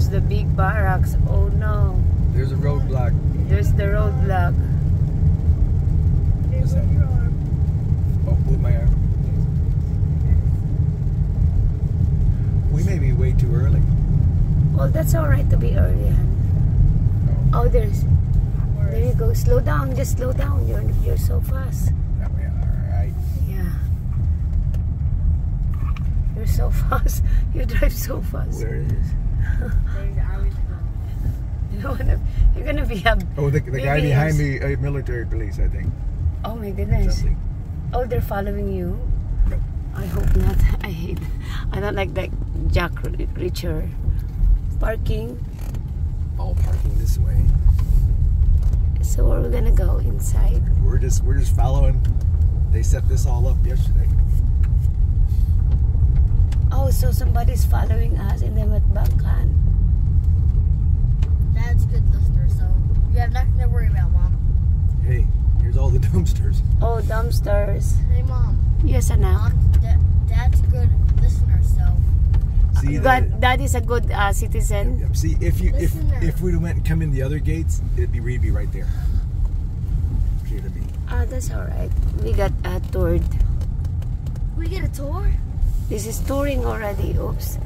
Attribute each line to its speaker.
Speaker 1: there's the big barracks. Oh no.
Speaker 2: There's a roadblock.
Speaker 1: There's the roadblock.
Speaker 2: What's that? Oh, move my arm. We may be way too early.
Speaker 1: Well, that's alright to be early, hon.
Speaker 2: No.
Speaker 1: Oh, there you go. Slow down. Just slow down. You're so fast.
Speaker 2: That way, alright.
Speaker 1: Yeah. You're so fast. You drive so fast.
Speaker 2: Where is it?
Speaker 1: You're gonna be a
Speaker 2: Oh, the guy behind me, military police, I think.
Speaker 1: Oh my goodness.
Speaker 2: Something.
Speaker 1: Oh, they're following you?
Speaker 2: No.
Speaker 1: I hope not. I don't like that Jack Reacher. Parking.
Speaker 2: All parking this way.
Speaker 1: So where are we gonna go? Inside?
Speaker 2: We're just following. They set this all up yesterday.
Speaker 1: Oh, so somebody's following us in the Matbakan.
Speaker 3: That's good, listener. So you have nothing to worry about, Mom.
Speaker 2: Hey, here's all the dumpsters.
Speaker 1: Oh, dumpsters.
Speaker 3: Hey, Mom.
Speaker 1: Yes, Anak.
Speaker 3: Mom, Dad's a good listener. So
Speaker 2: See
Speaker 1: Dad is a good citizen.
Speaker 2: Yep. See, if we went and come in the other gates, we'd be right there. Here to me.
Speaker 1: That's alright. We got toured.
Speaker 3: we get a tour.
Speaker 1: This is touring already. Oops.